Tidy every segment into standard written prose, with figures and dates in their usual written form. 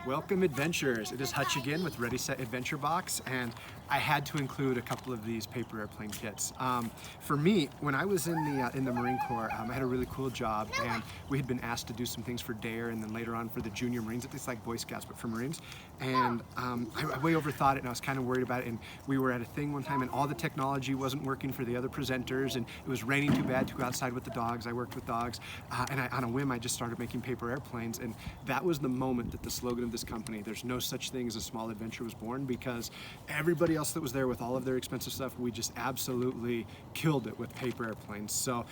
Welcome adventurers, it is Hutch again with Ready Set Adventure Box, and I had to include a couple of these paper airplane kits. For me, when I was in the Marine Corps, I had a really cool job, and we had been asked to do some things for DARE and then later on for the junior Marines. It's like Boy Scouts but for Marines, and I way overthought it and I was kind of worried about it, and we were at a thing one time and all the technology wasn't working for the other presenters and it was raining too bad to go outside with the dogs. I worked with dogs, and on a whim I just started making paper airplanes, and that was the moment that the slogan of this company, "There's no such thing as a small adventure," was born, because everybody else that was there with all of their expensive stuff, we just absolutely killed it with paper airplanes. So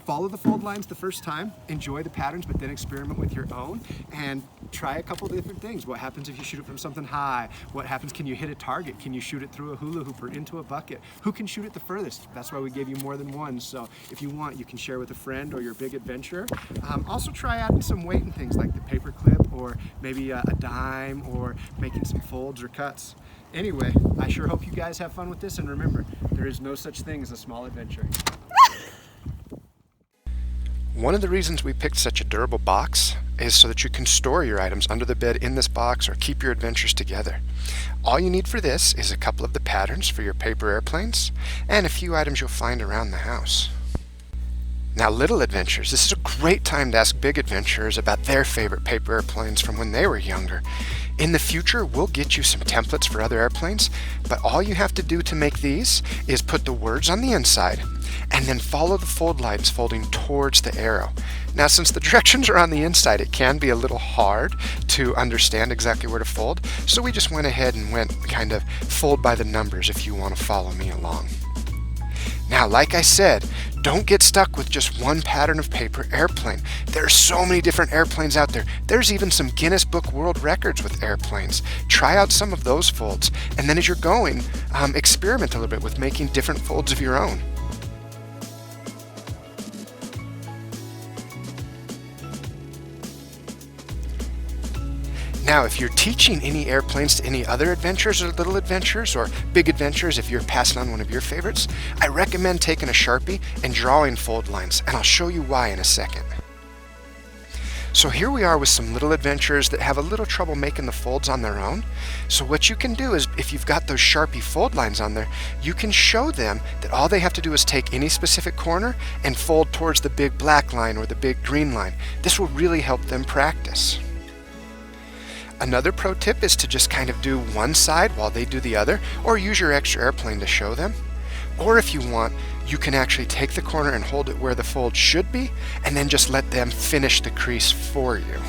follow the fold lines the first time, enjoy the patterns, but then experiment with your own and try a couple different things. What happens if you shoot it from something high? What happens, can you hit a target? Can you shoot it through a hula hoop or into a bucket? Who can shoot it the furthest? That's why we gave you more than one. So if you want, you can share with a friend or your big adventurer. Also try adding some weight and things like the paper clip, or maybe a dime, or making some folds or cuts. Anyway, I sure hope you guys have fun with this, and remember, there is no such thing as a small adventure. One of the reasons we picked such a durable box is so that you can store your items under the bed in this box or keep your adventures together. All you need for this is a couple of the patterns for your paper airplanes and a few items you'll find around the house. Now, little adventurers, this is a great time to ask big adventurers about their favorite paper airplanes from when they were younger. In the future, we'll get you some templates for other airplanes, but all you have to do to make these is put the words on the inside and then follow the fold lines folding towards the arrow. Now, since the directions are on the inside, it can be a little hard to understand exactly where to fold, so we just went ahead and went kind of fold by the numbers if you want to follow me along. Now, like I said, don't get stuck with just one pattern of paper airplane. There are so many different airplanes out there. There's even some Guinness Book World Records with airplanes. Try out some of those folds, and then as you're going, experiment a little bit with making different folds of your own. Now, if you're teaching any airplanes to any other adventurers or little adventurers or big adventurers, if you're passing on one of your favorites, I recommend taking a Sharpie and drawing fold lines, and I'll show you why in a second. So here we are with some little adventurers that have a little trouble making the folds on their own. So what you can do is, if you've got those Sharpie fold lines on there, you can show them that all they have to do is take any specific corner and fold towards the big black line or the big green line. This will really help them practice. Another pro tip is to just kind of do one side while they do the other, or use your extra airplane to show them. Or if you want, you can actually take the corner and hold it where the fold should be, and then just let them finish the crease for you.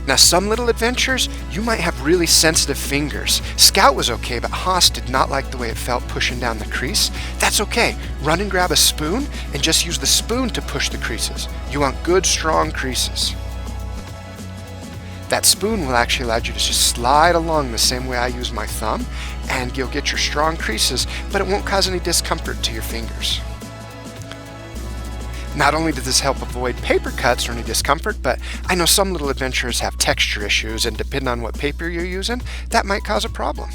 Now, some little adventurers, you might have really sensitive fingers. Scout was okay, but Haas did not like the way it felt pushing down the crease. That's okay. Run and grab a spoon and just use the spoon to push the creases. You want good, strong creases. That spoon will actually allow you to just slide along the same way I use my thumb, and you'll get your strong creases, but it won't cause any discomfort to your fingers. Not only does this help avoid paper cuts or any discomfort, but I know some little adventurers have texture issues, and depending on what paper you're using, that might cause a problem.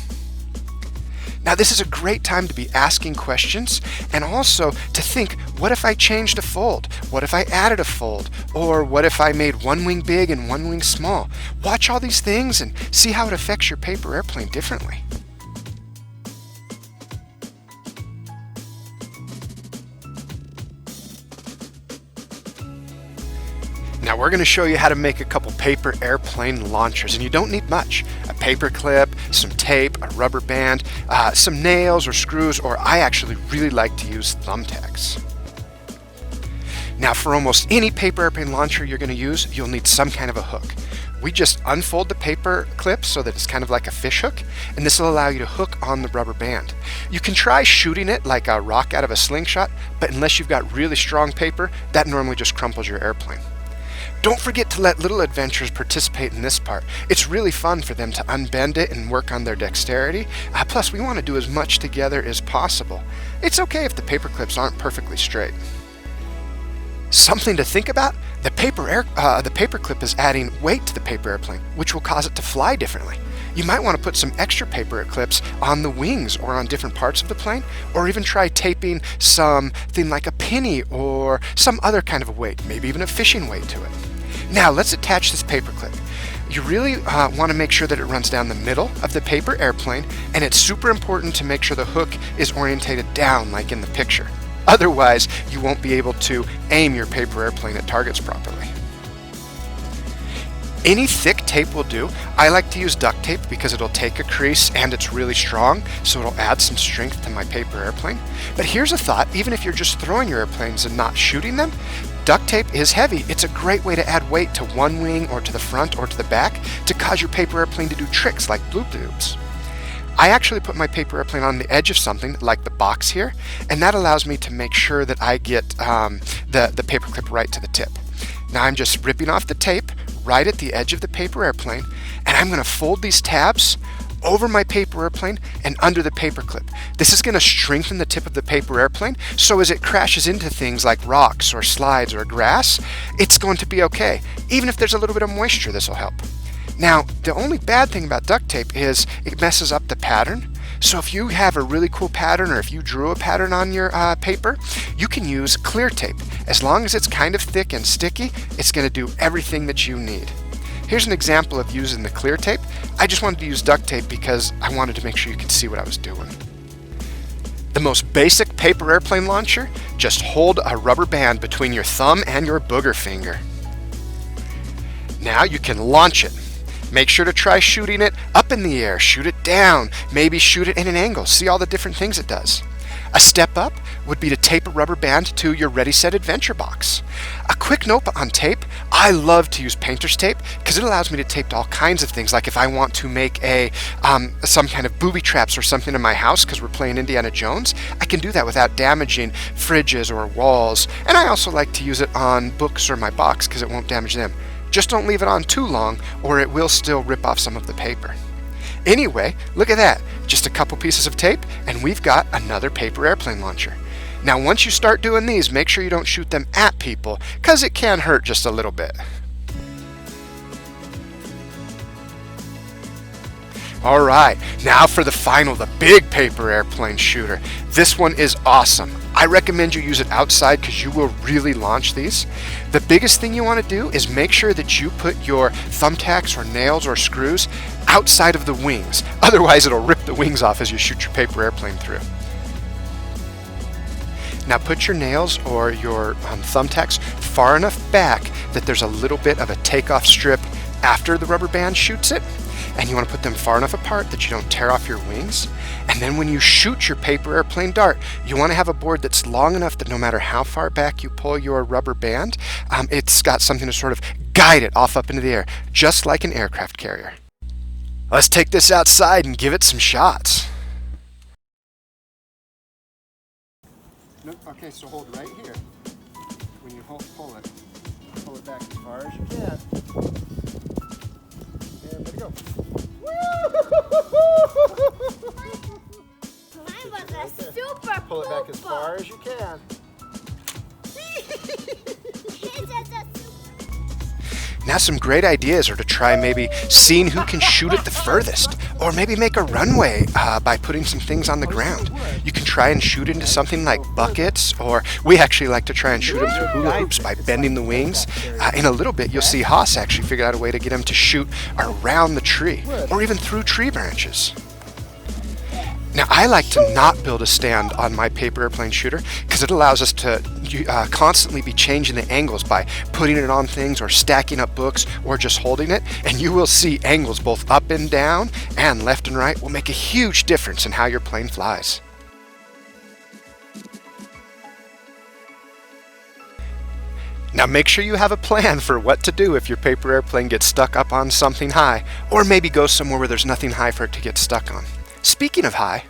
Now, this is a great time to be asking questions, and also to think, what if I changed a fold? What if I added a fold? Or what if I made one wing big and one wing small? Watch all these things and see how it affects your paper airplane differently. Now, we're going to show you how to make a couple paper airplane launchers, and you don't need much. A paper clip, some tape, a rubber band, some nails or screws, or I actually really like to use thumbtacks. Now, for almost any paper airplane launcher you're going to use, you'll need some kind of a hook. We just unfold the paper clip so that it's kind of like a fish hook, and this will allow you to hook on the rubber band. You can try shooting it like a rock out of a slingshot, but unless you've got really strong paper, that normally just crumples your airplane. Don't forget to let little adventurers participate in this part. It's really fun for them to unbend it and work on their dexterity. Plus, we want to do as much together as possible. It's okay if the paper clips aren't perfectly straight. Something to think about, the paper clip is adding weight to the paper airplane, which will cause it to fly differently. You might want to put some extra paper clips on the wings or on different parts of the plane, or even try taping something like a penny or some other kind of a weight, maybe even a fishing weight to it. Now let's attach this paper clip. You really want to make sure that it runs down the middle of the paper airplane, and it's super important to make sure the hook is orientated down like in the picture. Otherwise, you won't be able to aim your paper airplane at targets properly. Any thick tape will do. I like to use duct tape because it'll take a crease and it's really strong, so it'll add some strength to my paper airplane. But here's a thought, even if you're just throwing your airplanes and not shooting them, duct tape is heavy. It's a great way to add weight to one wing or to the front or to the back to cause your paper airplane to do tricks like bloop-loops. I actually put my paper airplane on the edge of something like the box here, and that allows me to make sure that I get the paper clip right to the tip. Now I'm just ripping off the tape right at the edge of the paper airplane, and I'm going to fold these tabs over my paper airplane and under the paper clip. This is going to strengthen the tip of the paper airplane, so as it crashes into things like rocks or slides or grass, it's going to be okay. Even if there's a little bit of moisture, this will help. Now, the only bad thing about duct tape is it messes up the pattern. So if you have a really cool pattern, or if you drew a pattern on your paper, you can use clear tape. As long as it's kind of thick and sticky, it's going to do everything that you need. Here's an example of using the clear tape. I just wanted to use duct tape because I wanted to make sure you could see what I was doing. The most basic paper airplane launcher, just hold a rubber band between your thumb and your booger finger. Now you can launch it. Make sure to try shooting it up in the air, shoot it down, maybe shoot it in an angle, see all the different things it does. A step up would be to tape a rubber band to your Ready Set Adventure box. A quick note on tape, I love to use painter's tape because it allows me to tape to all kinds of things, like if I want to make some kind of booby traps or something in my house because we're playing Indiana Jones, I can do that without damaging fridges or walls. And I also like to use it on books or my box because it won't damage them. Just don't leave it on too long or it will still rip off some of the paper. Anyway, look at that. Just a couple pieces of tape and we've got another paper airplane launcher. Now once you start doing these, make sure you don't shoot them at people because it can hurt just a little bit. Alright, now for the big paper airplane shooter. This one is awesome. I recommend you use it outside because you will really launch these. The biggest thing you want to do is make sure that you put your thumbtacks or nails or screws outside of the wings. Otherwise it'll rip the wings off as you shoot your paper airplane through. Now put your nails or your thumbtacks far enough back that there's a little bit of a takeoff strip after the rubber band shoots it. And you want to put them far enough apart that you don't tear off your wings. And then when you shoot your paper airplane dart, you want to have a board that's long enough that no matter how far back you pull your rubber band, it's got something to sort of guide it off up into the air, just like an aircraft carrier. Let's take this outside and give it some shots. No, okay, so hold right here. When you pull it back as far as you can. And let it go. Mine was a super Pull it back as far as you can. Now some great ideas are to try maybe seeing who can shoot it the furthest, or maybe make a runway by putting some things on the ground. You can try and shoot into something like buckets, or we actually like to try and shoot them through hula hoops by bending the wings. In a little bit you'll see Haas actually figure out a way to get him to shoot around the tree, or even through tree branches. Now I like to not build a stand on my paper airplane shooter because it allows us to constantly be changing the angles by putting it on things or stacking up books or just holding it, and you will see angles both up and down and left and right will make a huge difference in how your plane flies. Now make sure you have a plan for what to do if your paper airplane gets stuck up on something high, or maybe go somewhere where there's nothing high for it to get stuck on. Speaking of high,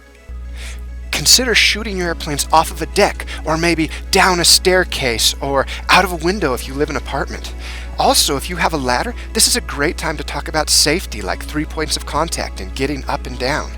consider shooting your airplanes off of a deck, or maybe down a staircase, or out of a window if you live in an apartment. Also, if you have a ladder, this is a great time to talk about safety, like 3 points of contact and getting up and down.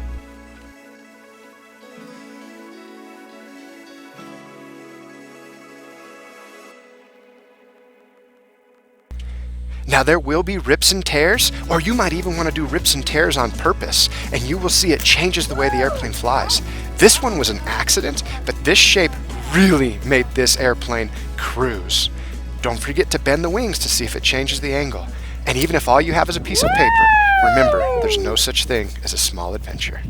Now there will be rips and tears, or you might even want to do rips and tears on purpose, and you will see it changes the way the airplane flies. This one was an accident, but this shape really made this airplane cruise. Don't forget to bend the wings to see if it changes the angle. And even if all you have is a piece of paper, remember, there's no such thing as a small adventure.